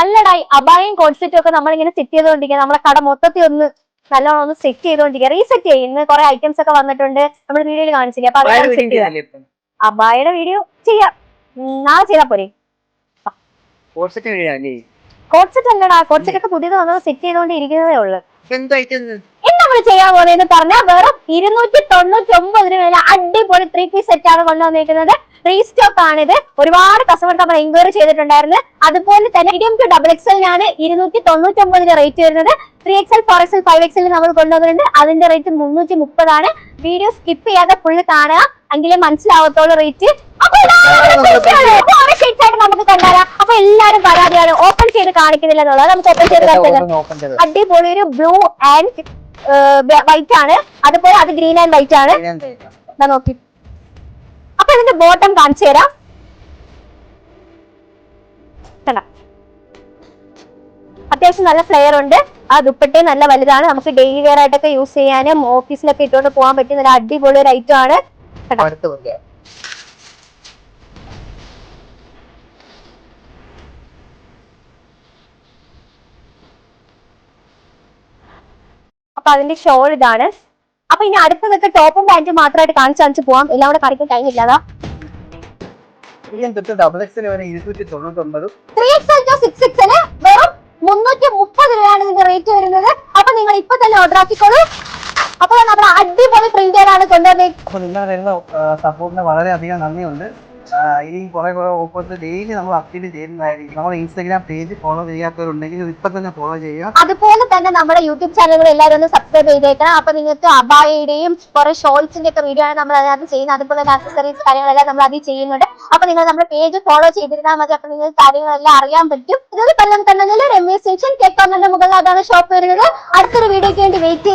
അല്ലടാ, അബായും കോൺസെറ്റും ഒക്കെ നമ്മളിങ്ങനെ സെറ്റ് ചെയ്തോണ്ടിരിക്കുക. നമ്മളെ കട മൊത്തത്തിൽ ഒന്ന് നല്ലോണം ഒന്ന് സെറ്റ് ചെയ്തോണ്ടിരിക്കുക, റീസെറ്റ് ചെയ്യും. ഇന്ന് കുറെ ഐറ്റംസ് ഒക്കെ വന്നിട്ടുണ്ട്, നമ്മൾ വീഡിയോയിൽ കാണിച്ചില്ല. അപ്പൊ അതെല്ലാം സെറ്റ് ചെയ്യാം. അബായുടെ വീഡിയോ ചെയ്യാം, നാളെ ചെയ്താ പോരെ. കോൺസെറ്റ് അല്ലടാ, കോൺസെറ്റ് ഒക്കെ പുതിയത് വന്നത് സെറ്റ് ചെയ്തോണ്ടിരിക്കുന്നതേ ഉള്ളു. നമ്മൾ ചെയ്യാൻ പോകുന്നതെന്ന് പറഞ്ഞാൽ വെറും 299 രൂപ അടിപൊളി 3 പീസ് സെറ്റ് ആണ് കൊണ്ടുവന്നിരിക്കുന്നത്. റീസ്റ്റോക്ക് ആണിത്. ഒരുപാട് കസ്റ്റമർക്ക് നമ്മൾ എൻക്വയറി ചെയ്തിട്ടുണ്ടായിരുന്നു. അതുപോലെ തന്നെ മീഡിയം ടു XXL 299 റേറ്റ് വരുന്നത്. 3XL 4XL 5XL നമ്മൾ കൊണ്ടുവന്നിട്ടുണ്ട്. അതിന്റെ റേറ്റ് 330 ആണ്. വീഡിയോ സ്കിപ്പ് ചെയ്യാതെ ഫുള്ള് കാണുക, എങ്കിലേ മനസ്സിലാവത്തോളൂ റേറ്റ്. നമുക്ക് കണ്ടാലാ. അപ്പൊ എല്ലാരും പരാതിയാണ് ഓപ്പൺ ചെയ്ത് കാണിക്കുന്നില്ല എന്നുള്ളത്. നമുക്ക് ഓപ്പൺ ചെയ്ത് കാണിക്കുന്നത് അടിപൊളി ഒരു ബ്ലൂ ആൻഡ് വൈറ്റ് ആണ്. അതുപോലെ അത് ഗ്രീൻ ആൻഡ് വൈറ്റ് ആണ്. നോക്കി. അപ്പൊ ഇതിന്റെ ബോട്ടം കാണിച്ചു തരാം. അത്യാവശ്യം നല്ല ഫ്ലെയർ ഉണ്ട്. ആ ദുപ്പട്ടയും നല്ല വലുതാണ്. നമുക്ക് ഡെയിലി വെയർ ആയിട്ടൊക്കെ യൂസ് ചെയ്യാനും ഓഫീസിലൊക്കെ ഇട്ടുകൊണ്ട് പോകാൻ പറ്റിയ നല്ല അടിപൊളി ഒരു ഐറ്റം ആണ്. അപ്പൊ അതിന്റെ ഷോൾ ഇതാണ്. അപ്പൊ ഇനി അടുത്തതൊക്കെ ടോപ്പും പാന്റും മാത്രമായിട്ട് കാണിച്ചു പോവാം. എല്ലാം കൂടെ കാണിക്കാൻ ടൈം ഇല്ലാതാ. 3XL to 6XL വെറും 330 രൂപയാണ് ഇതിന്റെ റേറ്റ് വരുന്നത്. അപ്പൊ നിങ്ങൾ ഇപ്പൊ തന്നെ ഓർഡർ ആക്കിക്കോളൂ. അപ്പൊ നമ്മുടെ അടിപൊളി പ്രിന്റുകളാണ് കൊണ്ടുവന്നത്. വളരെയധികം നന്ദിയുണ്ട്. ഇനി കുറെ ഓഫേഴ്സ് ഡെയിലി നമ്മൾ അപ്ഡേറ്റ് ചെയ്യുന്നതായിരിക്കും. നമ്മുടെ ഇൻസ്റ്റാഗ്രാം പേജ് ഫോളോ ചെയ്യാത്തവരുണ്ടെങ്കിൽ ഇപ്പൊ തന്നെ ഫോളോ ചെയ്യുക. അതുപോലെ തന്നെ നമ്മുടെ യൂട്യൂബ് ചാനലുകൾ എല്ലാവരും ഒന്ന് സബ്സ്ക്രൈബ് ചെയ്തേക്കണം. അപ്പൊ നിങ്ങൾക്ക് അബായയുടെയും കുറെ ഷോൾസിന്റെ ഒക്കെ വീഡിയോ ആണ് നമ്മൾ അതിനകത്ത് ചെയ്യുന്നത്. അതുപോലെ തന്നെ ആക്സസറീസ് കാര്യങ്ങളെല്ലാം നമ്മൾ അതിൽ ചെയ്യുന്നുണ്ട്. അപ്പൊ നിങ്ങൾ നമ്മുടെ പേജ് ഫോളോ ചെയ്തിരുന്നാൽ മതി. അപ്പൊ നിങ്ങൾക്ക് കാര്യങ്ങളെല്ലാം അറിയാൻ പറ്റും. ഇതൊരു കൊല്ലം തന്നെ രമ്യ സ്റ്റേഷൻ കേക്ക് കോർണറിന്റെ മുകളിൽ അതാണ് ഷോപ്പ് വരുന്നത്. അടുത്തൊരു വീഡിയോയ്ക്ക് വേണ്ടി വെയിറ്റ്